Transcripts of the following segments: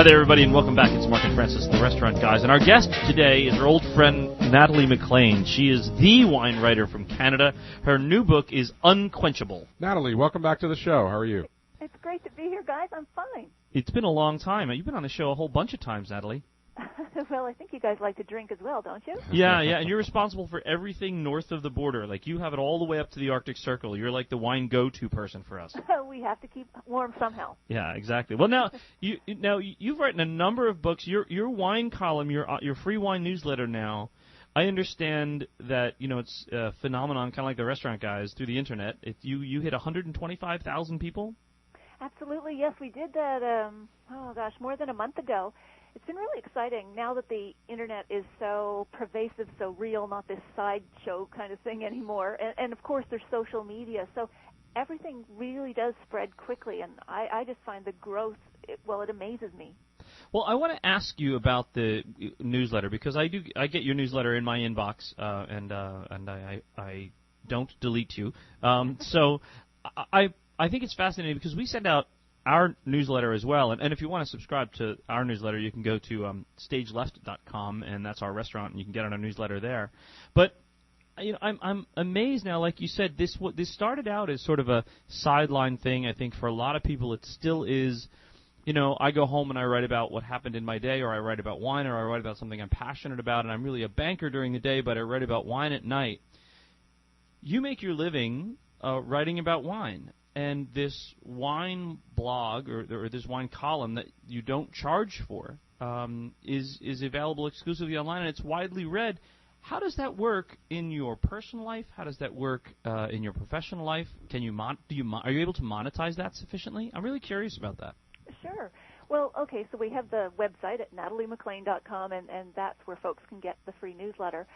Hi there, everybody, and welcome back. It's Mark and Francis, the Restaurant Guys. And our guest today is our old friend, Natalie MacLean. She is the wine writer from Canada. Her new book is Unquenchable. Natalie, welcome back to the show. How are you? It's great to be here, guys. I'm fine. It's been a long time. You've been on the show a whole bunch of times, Natalie. Well, I think you guys like to drink as well, don't you? Yeah, and you're responsible for everything north of the border. Like, you have it all the way up to the Arctic Circle. You're like the wine go-to person for us. We have to keep warm somehow. Yeah, exactly. Well, now you've written a number of books. Your wine column, your free wine newsletter now. I understand that it's a phenomenon, kind of like the Restaurant Guys, through the internet. You hit 125,000 people. Absolutely, yes, we did that. More than a month ago. It's been really exciting now that the internet is so pervasive, so real, not this sideshow kind of thing anymore. And of course, there's social media, so everything really does spread quickly. And I just find the growth, it amazes me. Well, I want to ask you about the newsletter because I get your newsletter in my inbox, and I don't delete you. So I think it's fascinating because we send out our newsletter as well, and if you want to subscribe to our newsletter, you can go to stageleft.com, and that's our restaurant, and you can get on our newsletter there. But I'm amazed now. Like you said, this started out as sort of a sideline thing. I think for a lot of people, it still is. I go home and I write about what happened in my day, or I write about wine, or I write about something I'm passionate about, and I'm really a banker during the day, but I write about wine at night. You make your living writing about wine. And this wine blog or this wine column that you don't charge for is available exclusively online, and it's widely read. How does that work in your personal life? How does that work in your professional life? Are you able to monetize that sufficiently? I'm really curious about that. Sure. Well, okay, so we have the website at nataliemaclean.com, and that's where folks can get the free newsletter.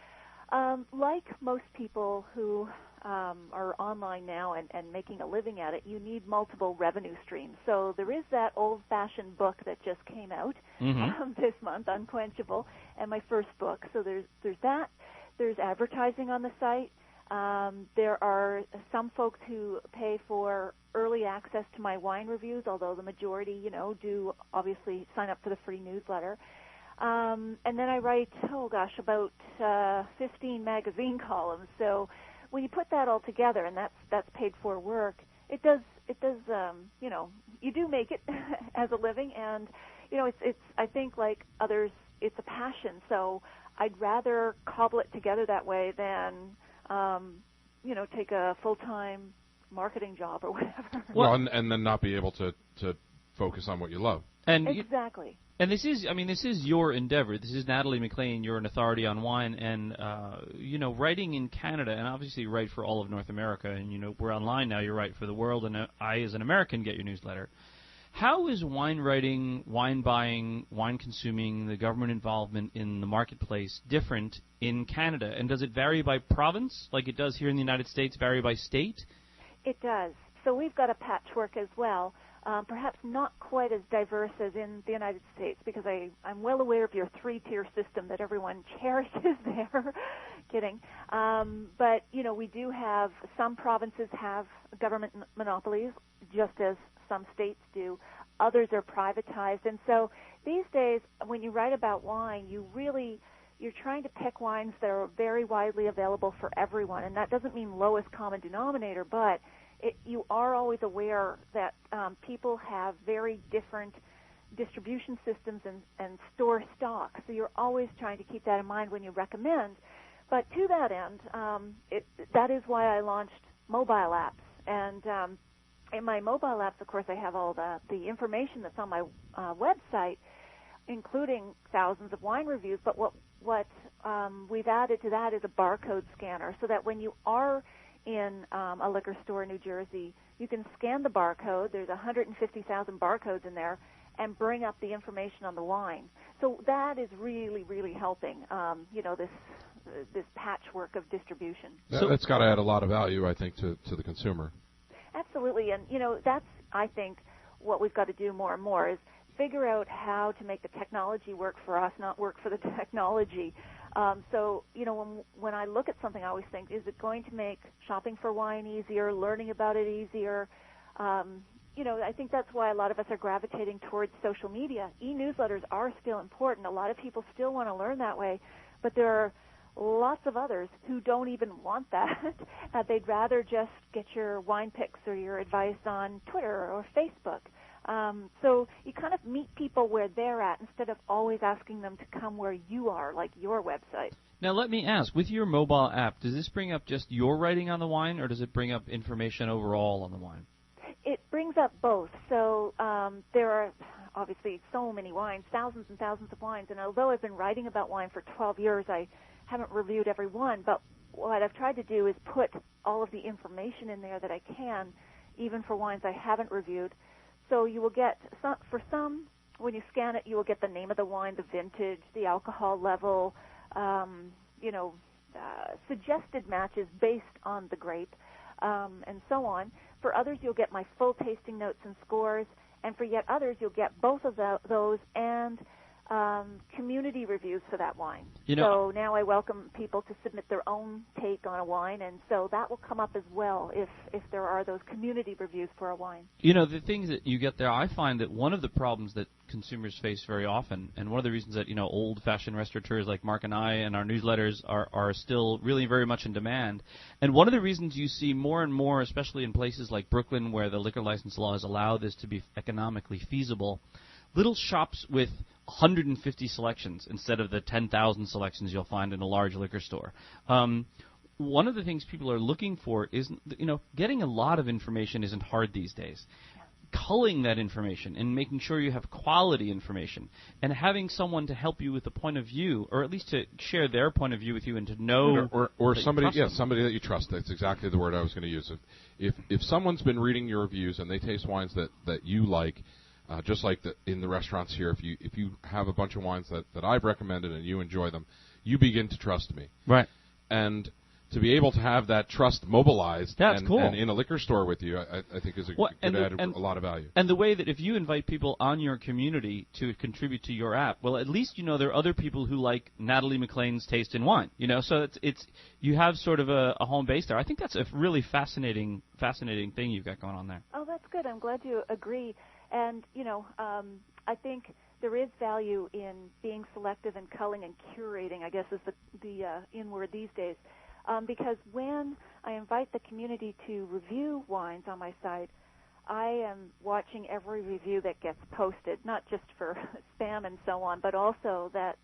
Like most people who are online now and making a living at it, you need multiple revenue streams. So there is that old-fashioned book that just came out this month, Unquenchable, and my first book. So there's that. There's advertising on the site. There are some folks who pay for early access to my wine reviews, although the majority, do obviously sign up for the free newsletter. And then I write, about 15 magazine columns. So when you put that all together, and that's paid for work, it does you do make it as a living, and it's I think like others, it's a passion. So I'd rather cobble it together that way than take a full-time marketing job or whatever. Well, and then not be able to focus on what you love. And exactly. And this is your endeavor. This is Natalie MacLean. You're an authority on wine, and writing in Canada, and obviously you write for all of North America, and we're online now. You write for the world, and I, as an American, get your newsletter. How is wine writing, wine buying, wine consuming, the government involvement in the marketplace different in Canada? And does it vary by province, like it does here in the United States, vary by state? It does. So we've got a patchwork as well. Perhaps not quite as diverse as in the United States, because I'm well aware of your three-tier system that everyone cherishes there. Kidding. But, we do have, some provinces have government monopolies, just as some states do. Others are privatized. And so these days, when you write about wine, you're trying to pick wines that are very widely available for everyone. And that doesn't mean lowest common denominator, but you are always aware that people have very different distribution systems and store stock. So you're always trying to keep that in mind when you recommend. But to that end, that is why I launched mobile apps. And in my mobile apps, of course, I have all the information that's on my website, including thousands of wine reviews. But what we've added to that is a barcode scanner, so that when you are in a liquor store in New Jersey, you can scan the barcode. There's 150,000 barcodes in there, and bring up the information on the wine. So that is really, really helping, this patchwork of distribution. That's got to add a lot of value, I think, to the consumer. Absolutely, and that's, I think, what we've got to do more and more is figure out how to make the technology work for us, not work for the technology. So, when I look at something, I always think, is it going to make shopping for wine easier, learning about it easier? I think that's why a lot of us are gravitating towards social media. E-newsletters are still important. A lot of people still want to learn that way, but there are lots of others who don't even want that. They'd rather just get your wine picks or your advice on Twitter or Facebook. So you kind of meet people where they're at instead of always asking them to come where you are, like your website. Now, let me ask, with your mobile app, does this bring up just your writing on the wine, or does it bring up information overall on the wine? It brings up both. So there are obviously so many wines, thousands and thousands of wines, and although I've been writing about wine for 12 years, I haven't reviewed every one, but what I've tried to do is put all of the information in there that I can, even for wines I haven't reviewed. So you will get, for some, when you scan it, you will get the name of the wine, the vintage, the alcohol level, suggested matches based on the grape, and so on. For others, you'll get my full tasting notes and scores, and for yet others, you'll get both of those and community reviews for that wine. So now I welcome people to submit their own take on a wine, and so that will come up as well if there are those community reviews for a wine. The things that you get there, I find that one of the problems that consumers face very often, and one of the reasons that, old-fashioned restaurateurs like Mark and I and our newsletters are still really very much in demand, and one of the reasons you see more and more, especially in places like Brooklyn where the liquor license law has allowed this to be economically feasible, little shops with 150 selections instead of the 10,000 selections you'll find in a large liquor store. One of the things people are looking for is, getting a lot of information isn't hard these days. Culling that information and making sure you have quality information and having someone to help you with a point of view, or at least to share their point of view with you and to know or somebody that you trust. That's exactly the word I was going to use. If someone's been reading your reviews and they taste wines that you like, just like in the restaurants here, if you have a bunch of wines that I've recommended and you enjoy them, you begin to trust me. Right. And to be able to have that trust mobilized cool. and in a liquor store with you, I think is a lot of value. And the way that if you invite people on your community to contribute to your app, well, at least there are other people who like Natalie McLean's Taste in Wine. So it's you have sort of a home base there. I think that's a really fascinating thing you've got going on there. Oh, that's good. I'm glad you agree. And, I think there is value in being selective and culling and curating, I guess is the in word these days. Because when I invite the community to review wines on my site, I am watching every review that gets posted, not just for spam and so on, but also that,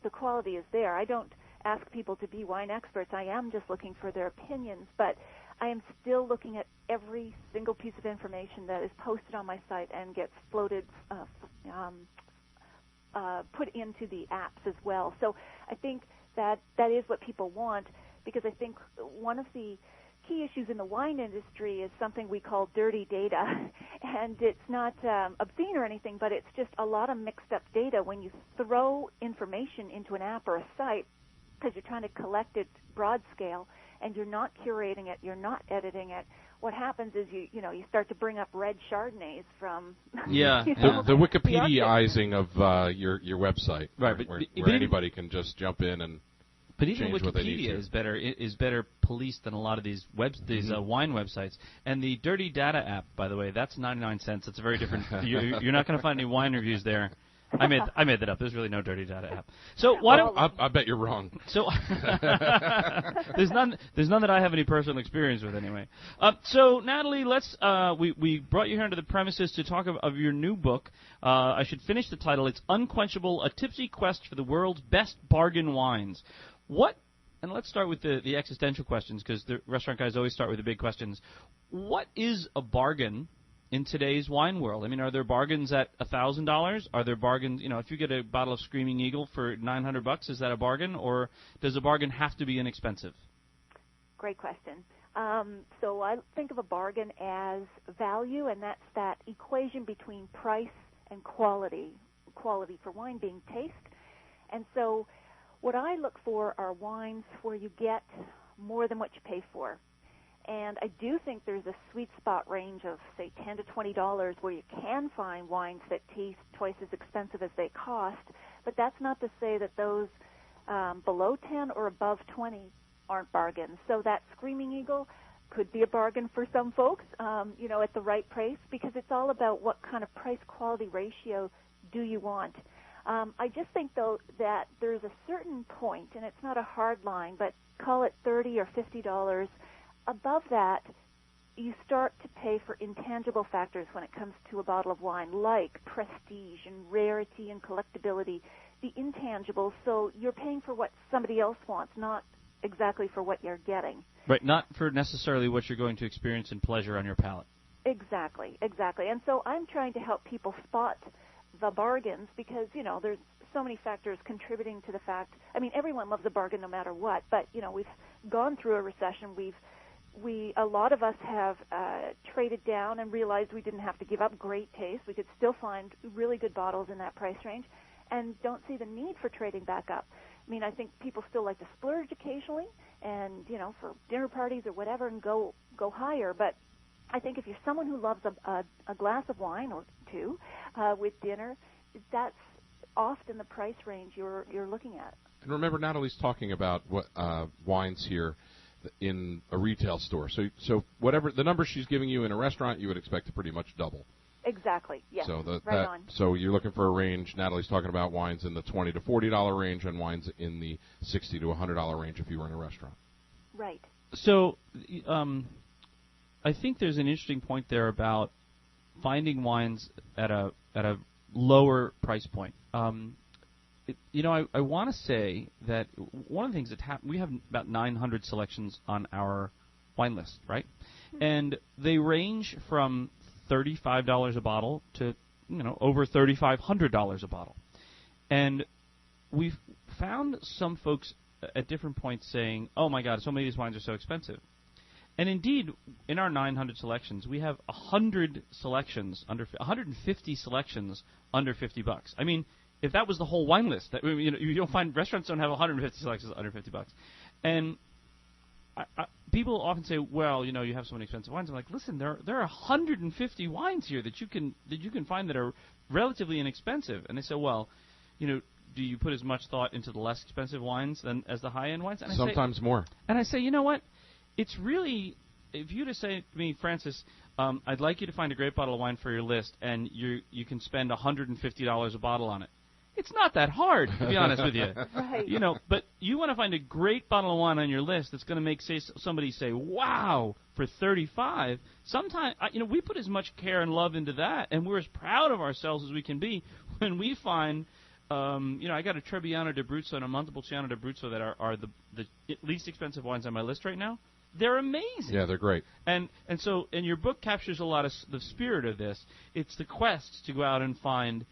the quality is there. I don't ask people to be wine experts. I am just looking for their opinions, but I am still looking at every single piece of information that is posted on my site and gets floated, put into the apps as well. So I think that is what people want, because I think one of the key issues in the wine industry is something we call dirty data, and it's not obscene or anything, but it's just a lot of mixed up data. When you throw information into an app or a site, because you're trying to collect it broad scale, and you're not curating it, you're not editing it, what happens is you start to bring up red Chardonnays from the Wikipediaizing of your website, right? Where anybody can just jump in and. But even Wikipedia is better policed than a lot of these wine websites. And the Dirty Data app, by the way, that's 99 cents. It's a very different. You're not going to find any wine reviews there. I made that up. There's really no Dirty Data app. So why don't I bet you're wrong. So there's none that I have any personal experience with anyway. So Natalie, let's we brought you here under the premises to talk of your new book. I should finish the title. It's Unquenchable: A Tipsy Quest for the World's Best Bargain Wines. And let's start with the existential questions, because the restaurant guys always start with the big questions. What is a bargain in today's wine world? I mean, are there bargains at $1,000? Are there bargains, if you get a bottle of Screaming Eagle for $900, is that a bargain, or does a bargain have to be inexpensive? Great question. So I think of a bargain as value, and that's that equation between price and quality. Quality for wine being taste. And so what I look for are wines where you get more than what you pay for. And I do think there's a sweet spot range of, say, $10 to $20 where you can find wines that taste twice as expensive as they cost. But that's not to say that those below 10 or above 20 aren't bargains. So that Screaming Eagle, could be a bargain for some folks, at the right price, because it's all about what kind of price-quality ratio do you want. I just think, though, that there's a certain point, and it's not a hard line, but call it $30 or $50. Above that, you start to pay for intangible factors when it comes to a bottle of wine, like prestige and rarity and collectability, the intangibles. So you're paying for what somebody else wants, not exactly for what you're getting. Right, not for necessarily what you're going to experience in pleasure on your palate. Exactly. And so I'm trying to help people spot the bargains because, there's so many factors contributing to the fact. I mean, everyone loves a bargain no matter what, but, we've gone through a recession. A lot of us have traded down and realized we didn't have to give up great taste. We could still find really good bottles in that price range and don't see the need for trading back up. I mean, I think people still like to splurge occasionally and, for dinner parties or whatever and go higher. But I think if you're someone who loves a glass of wine or two with dinner, that's often the price range you're looking at. And remember, Natalie's talking about what wines here in a retail store. So whatever the number she's giving you in a restaurant, you would expect to pretty much double. Exactly. Yes. So right on. So you're looking for a range. Natalie's talking about wines in the $20 to $40 range and wines in the $60 to $100 range if you were in a restaurant. Right. So, I think there's an interesting point there about finding wines at a lower price point. I want to say that one of the things that we have about 900 selections on our wine list, right? Mm-hmm. And they range from $35 a bottle to, over $3,500 a bottle. And we've found some folks at different points saying, oh my God, so many of these wines are so expensive. And indeed, in our 900 selections, we have 150 selections under $50. I mean, if that was the whole wine list, you don't find restaurants don't have 150 selections under $50. And people often say, well, you have so many expensive wines. I'm like, listen, there are 150 wines here that you can find that are relatively inexpensive. And they say, well, do you put as much thought into the less expensive wines as the high-end wines? And sometimes more. And I say, you know what? It's really, if you to say to me, Francis, I'd like you to find a great bottle of wine for your list, and you can spend $150 a bottle on it. It's not that hard, to be honest with you. Right. But you want to find a great bottle of wine on your list that's going to make somebody say, wow, for $35. Sometimes, we put as much care and love into that, and we're as proud of ourselves as we can be when we find, I got a Trebbiano d'Abruzzo and a Montepulciano d'Abruzzo that are the least expensive wines on my list right now. They're amazing. Yeah, they're great. And so, your book captures a lot of the spirit of this. It's the quest to go out and find,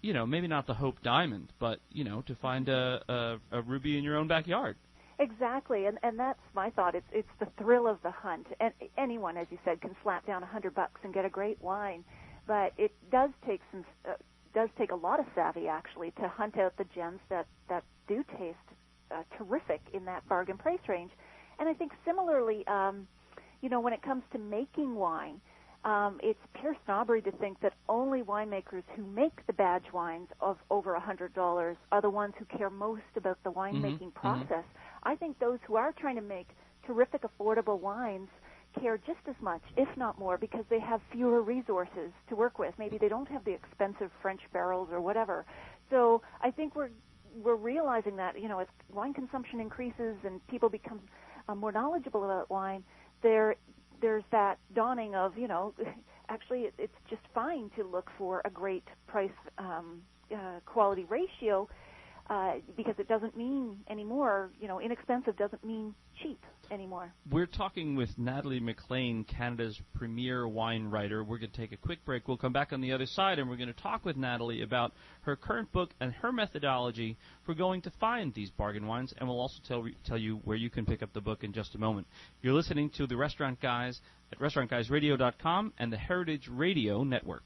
maybe not the Hope Diamond, but, to find a ruby in your own backyard. Exactly, and that's my thought. It's the thrill of the hunt. And anyone, as you said, can slap down $100 and get a great wine, but it does take a lot of savvy actually to hunt out the gems that do taste terrific in that bargain price range. And I think similarly, when it comes to making wine, it's pure snobbery to think that only winemakers who make the badge wines of over $100 are the ones who care most about the winemaking process. Mm-hmm. I think those who are trying to make terrific, affordable wines care just as much, if not more, because they have fewer resources to work with. Maybe they don't have the expensive French barrels or whatever. So I think we're realizing that, as wine consumption increases and people become more knowledgeable about wine, there's that dawning of, actually it's just fine to look for a great price quality ratio because it doesn't mean anymore, inexpensive doesn't mean cheap anymore. We're talking with Natalie MacLean, Canada's premier wine writer. We're going to take a quick break. We'll come back on the other side, and we're going to talk with Natalie about her current book and her methodology for going to find these bargain wines, and we'll also tell you where you can pick up the book in just a moment. You're listening to The Restaurant Guys at restaurantguysradio.com and the Heritage Radio Network.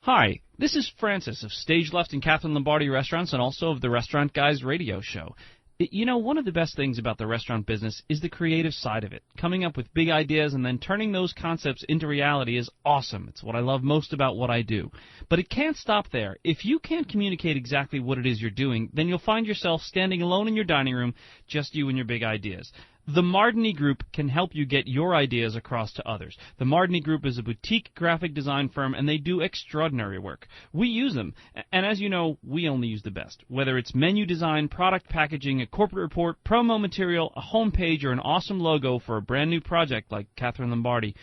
Hi, this is Francis of Stage Left and Catherine Lombardi Restaurants and also of the Restaurant Guys radio show. One of the best things about the restaurant business is the creative side of it. Coming up with big ideas and then turning those concepts into reality is awesome. It's what I love most about what I do. But it can't stop there. If you can't communicate exactly what it is you're doing, then you'll find yourself standing alone in your dining room, just you and your big ideas. The Mardini Group can help you get your ideas across to others. The Mardini Group is a boutique graphic design firm, and they do extraordinary work. We use them, and as you know, we only use the best. Whether it's menu design, product packaging, a corporate report, promo material, a homepage, or an awesome logo for a brand new project like Catherine Lombardi,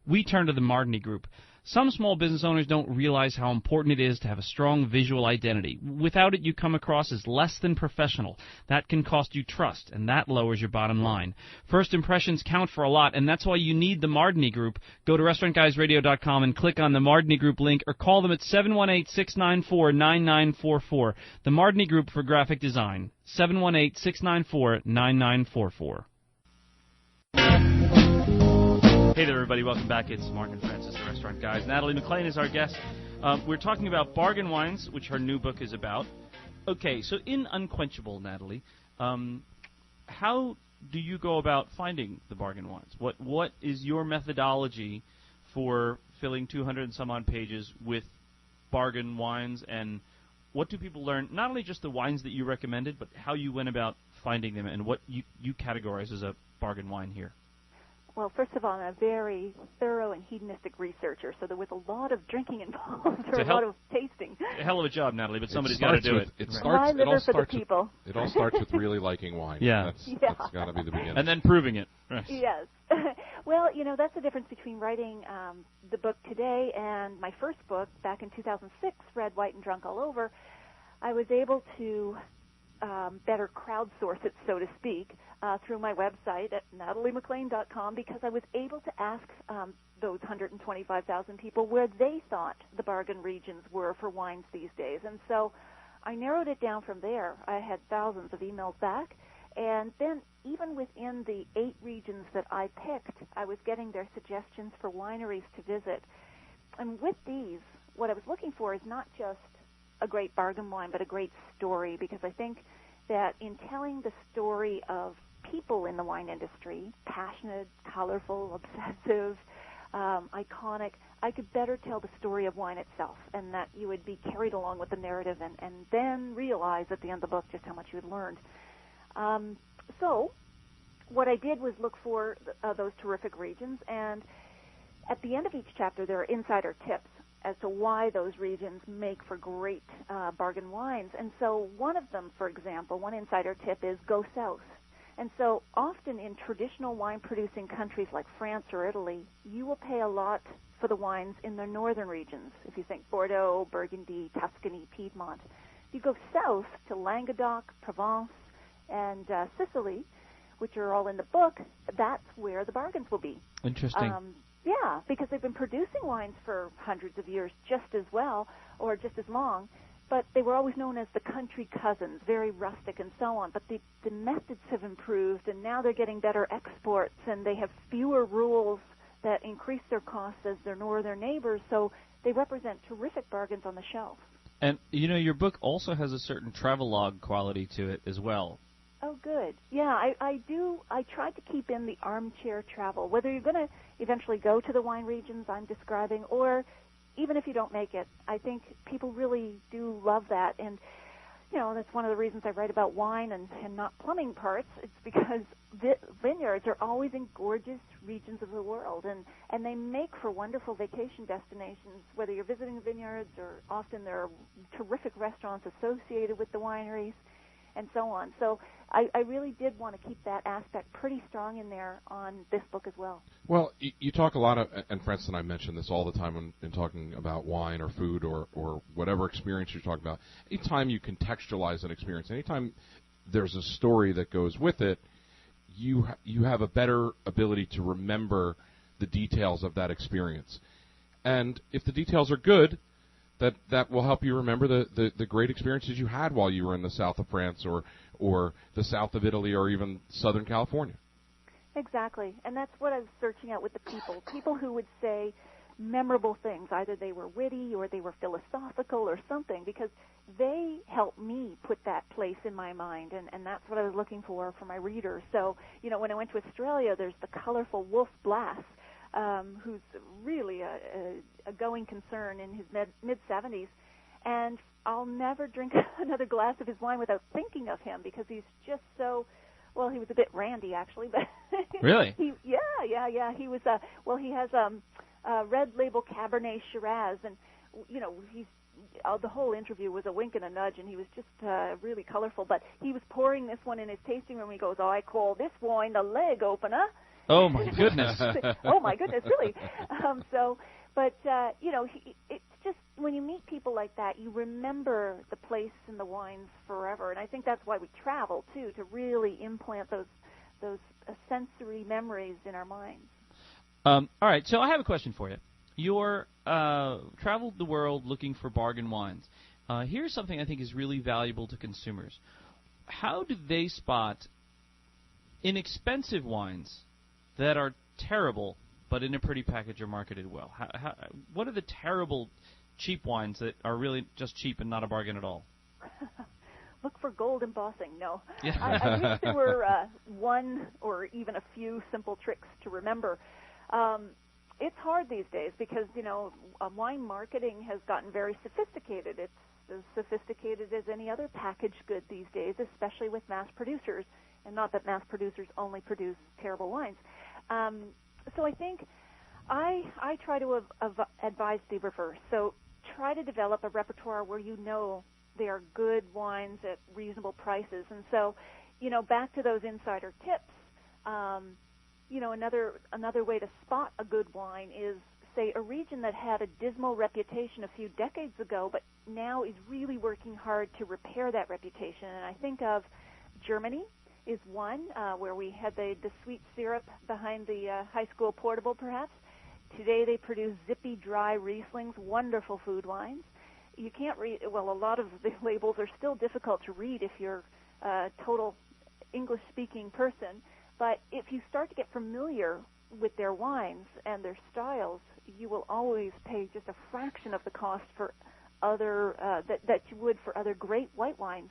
we turn to the Mardini Group. Some small business owners don't realize how important it is to have a strong visual identity. Without it, you come across as less than professional. That can cost you trust, and that lowers your bottom line. First impressions count for a lot, and that's why you need the Mardini Group. Go to restaurantguysradio.com and click on the Mardini Group link, or call them at 718-694-9944. The Mardini Group for graphic design, 718-694-9944. Hey there, everybody. Welcome back. It's Mark and Francis, the Restaurant Guys. Natalie MacLean is our guest. We're talking about bargain wines, which her new book is about. Okay, so in Unquenchable, Natalie, how do you go about finding the bargain wines? What is your methodology for filling 200 and some odd pages with bargain wines, and what do people learn, not only just the wines that you recommended, but how you went about finding them and what you categorize as a bargain wine here? Well, first of all, I'm a very thorough and hedonistic researcher, so there was a lot of drinking involved, or a lot of tasting. A hell of a job, Natalie, but somebody's got to do it. It all starts with really liking wine. Yeah. That's got to be the beginning. And then proving it. Right. Yes. Well, that's the difference between writing the book today and my first book back in 2006, Red, White, and Drunk All Over. I was able to better crowdsource it, so to speak, through my website at nataliemaclean.com, because I was able to ask those 125,000 people where they thought the bargain regions were for wines these days. And so I narrowed it down from there. I had thousands of emails back. And then even within the 8 regions that I picked, I was getting their suggestions for wineries to visit. And with these, what I was looking for is not just a great bargain wine, but a great story, because I think that in telling the story of people in the wine industry, passionate, colorful, obsessive, iconic, I could better tell the story of wine itself, and that you would be carried along with the narrative and then realize at the end of the book just how much you had learned. So what I did was look for those terrific regions, and at the end of each chapter there are insider tips as to why those regions make for great bargain wines. And so one of them, for example, one insider tip is go south. And so often in traditional wine-producing countries like France or Italy, you will pay a lot for the wines in the northern regions. If you think Bordeaux, Burgundy, Tuscany, Piedmont. You go south to Languedoc, Provence, and Sicily, which are all in the book, that's where the bargains will be. Interesting. Yeah, because they've been producing wines for hundreds of years just as well, or just as long, but they were always known as the country cousins, very rustic and so on. But the methods have improved, and now they're getting better exports, and they have fewer rules that increase their costs as their northern neighbors, so they represent terrific bargains on the shelf. And, your book also has a certain travelogue quality to it as well. Oh, good. Yeah, I do. I tried to keep in the armchair travel, whether you're going to eventually go to the wine regions I'm describing, or even if you don't make it. I think people really do love that. And, that's one of the reasons I write about wine and not plumbing parts. It's because vineyards are always in gorgeous regions of the world, and they make for wonderful vacation destinations, whether you're visiting vineyards or often there are terrific restaurants associated with the wineries, and so on. So I really did want to keep that aspect pretty strong in there on this book as well. Well, you talk a lot, and Francis and I mention this all the time in talking about wine or food or whatever experience you're talking about. Anytime you contextualize an experience, anytime there's a story that goes with it, you have a better ability to remember the details of that experience. And if the details are good, that will help you remember the great experiences you had while you were in the south of France or the south of Italy or even Southern California. Exactly. And that's what I was searching out with the people who would say memorable things. Either they were witty or they were philosophical or something, because they helped me put that place in my mind, and that's what I was looking for my readers. So, when I went to Australia, there's the colorful Wolf Blass, who's really a going concern in his mid-70s, and I'll never drink another glass of his wine without thinking of him, because he's just so, Well, he was a bit randy, actually, but Really? Yeah. He was he has Red Label Cabernet Shiraz, and he's the whole interview was a wink and a nudge, and he was just really colorful. But he was pouring this one in his tasting room. He goes, "Oh, I call this wine the leg opener." Oh my goodness! Oh my goodness, really? It's just when you meet people like that, you remember the place and the wines forever. And I think that's why we travel too, to really implant those sensory memories in our minds. All right, so I have a question for you. You're traveled the world looking for bargain wines. Here's something I think is really valuable to consumers. How do they spot inexpensive wines that are terrible but in a pretty package are marketed well? What are the terrible, cheap wines that are really just cheap and not a bargain at all? Look for gold embossing. No. Yeah. I wish there were one or even a few simple tricks to remember. It's hard these days because, wine marketing has gotten very sophisticated. It's as sophisticated as any other packaged good these days, especially with mass producers, and not that mass producers only produce terrible wines. So I think I try to advise the reverse. So try to develop a repertoire where they are good wines at reasonable prices. And so, back to those insider tips, another way to spot a good wine is, say, a region that had a dismal reputation a few decades ago, but now is really working hard to repair that reputation. And I think of Germany is one, where we had the sweet syrup behind the high school portable, perhaps. Today they produce zippy, dry Rieslings, wonderful food wines. You can't read, a lot of the labels are still difficult to read if you're a total English-speaking person. But if you start to get familiar with their wines and their styles, you will always pay just a fraction of the cost for other that you would for other great white wines.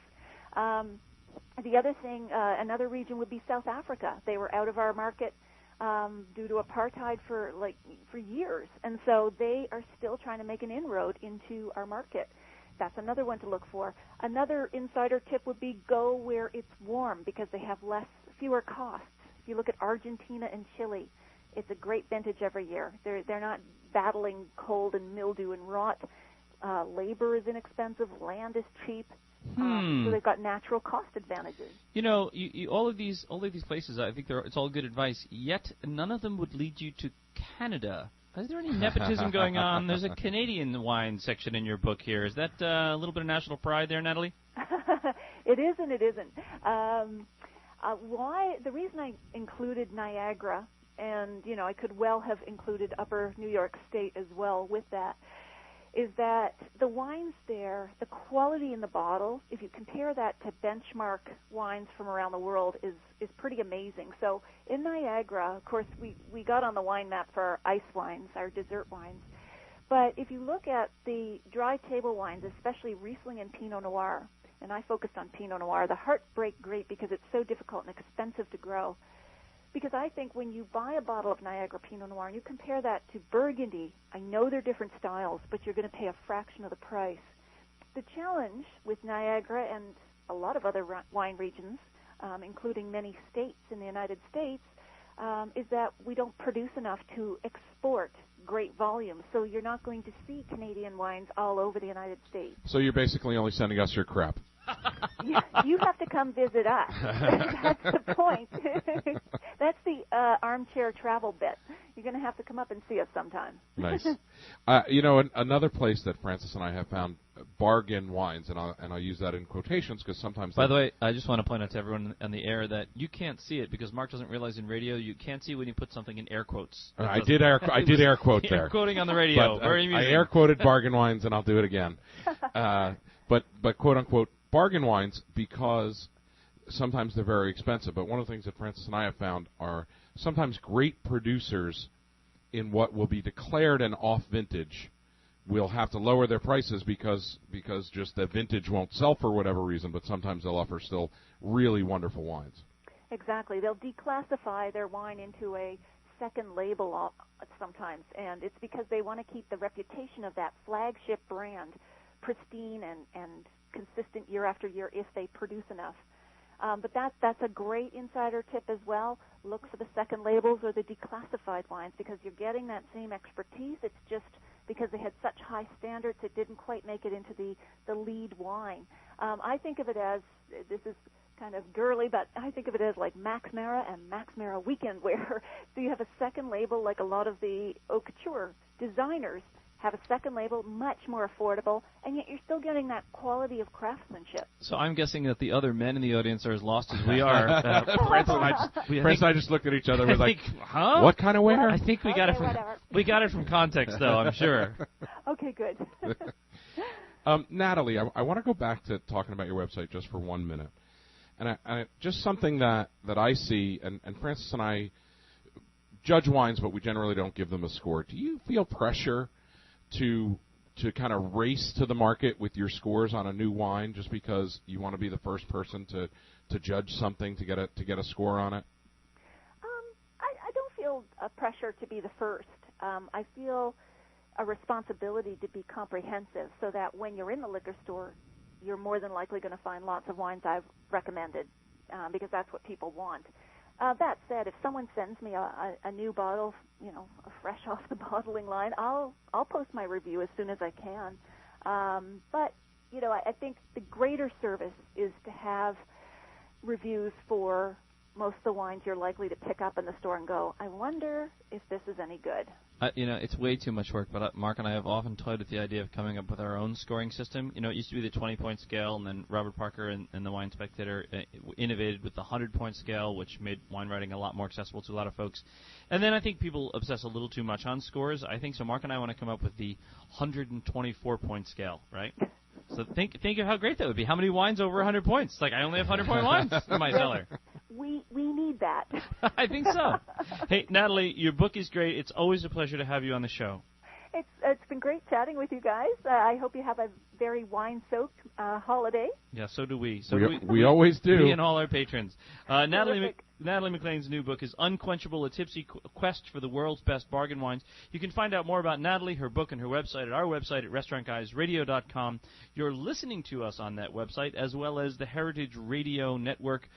The other thing, another region would be South Africa. They were out of our market due to apartheid for years, and so they are still trying to make an inroad into our market. That's another one to look for. Another insider tip would be go where it's warm because they have fewer costs. If you look at Argentina and Chile, it's a great vintage every year. They're not battling cold and mildew and rot. Labor is inexpensive. Land is cheap. So they've got natural cost advantages. All of these places, I think it's all good advice. Yet none of them would lead you to Canada. Is there any nepotism going on? There's a Canadian wine section in your book here. Is that a little bit of national pride there, Natalie? It is and it isn't. Why? The reason I included Niagara, and I could well have included Upper New York State as well with that, is that the wines there, the quality in the bottle, if you compare that to benchmark wines from around the world, is pretty amazing. So in Niagara, of course, we got on the wine map for our ice wines, our dessert wines. But if you look at the dry table wines, especially Riesling and Pinot Noir, and I focused on Pinot Noir, the heartbreak grape because it's so difficult and expensive to grow. Because I think when you buy a bottle of Niagara Pinot Noir and you compare that to Burgundy, I know they're different styles, but you're going to pay a fraction of the price. The challenge with Niagara and a lot of other wine regions, including many states in the United States, is that we don't produce enough to export great volumes. So you're not going to see Canadian wines all over the United States. So you're basically only sending us your crap. You have to come visit us. That's the point. That's the armchair travel bit. You're going to have to come up and see us sometime. Nice. Another place that Frances and I have found bargain wines, and I'll use that in quotations because sometimes. By the way, I just want to point out to everyone on the air that you can't see it because Mark doesn't realize in radio you can't see when you put something in air quotes. I did air quote there. Air quoting on the radio. But, very amusing. I air quoted bargain wines, and I'll do it again. But quote unquote bargain wines because sometimes they're very expensive. But one of the things that Frances and I have found are sometimes great producers in what will be declared an off vintage will have to lower their prices because just the vintage won't sell for whatever reason, but sometimes they'll offer still really wonderful wines. Exactly. They'll declassify their wine into a second label sometimes, and it's because they want to keep the reputation of that flagship brand pristine and consistent year after year if they produce enough. But that's a great insider tip as well. Look for the second labels or the declassified wines because you're getting that same expertise. It's just because they had such high standards, it didn't quite make it into the lead wine. I think of it as, this is kind of girly, but I think of it as like Max Mara and Max Mara Weekend Wear. So you have a second label like a lot of the haute couture designers have a second label, much more affordable, and yet you're still getting that quality of craftsmanship. So I'm guessing that the other men in the audience are as lost as we are. Francis and I just looked at each other and was like, huh? what kind of wear? I think we got it from context, though, I'm sure. Okay, good. Natalie, I want to go back to talking about your website just for 1 minute. And I just something that I see, and Francis and I judge wines, but we generally don't give them a score. Do you feel pressure to kind of race to the market with your scores on a new wine just because you want to be the first person to judge something to get a score on it? I don't feel a pressure to be the first. I feel a responsibility to be comprehensive so that when you're in the liquor store, you're more than likely going to find lots of wines I've recommended because that's what people want. That said, if someone sends me a new bottle, fresh off the bottling line, I'll post my review as soon as I can. But I think the greater service is to have reviews for most of the wines you're likely to pick up in the store and go, I wonder if this is any good. It's way too much work, but Mark and I have often toyed with the idea of coming up with our own scoring system. It used to be the 20-point scale, and then Robert Parker and the Wine Spectator innovated with the 100-point scale, which made wine writing a lot more accessible to a lot of folks. And then I think people obsess a little too much on scores. I think so. Mark and I want to come up with the 124-point scale, right? So think of how great that would be. How many wines over 100 points? Like, I only have 100-point wines in my cellar. We need that. I think so. Hey, Natalie, your book is great. It's always a pleasure to have you on the show. It's been great chatting with you guys. I hope you have a very wine-soaked holiday. Yeah, so do we. We always do. We and all our patrons. Natalie McLean's new book is Unquenchable, A Tipsy Quest for the World's Best Bargain Wines. You can find out more about Natalie, her book, and her website at our website at restaurantguysradio.com. You're listening to us on that website as well as the Heritage Radio Network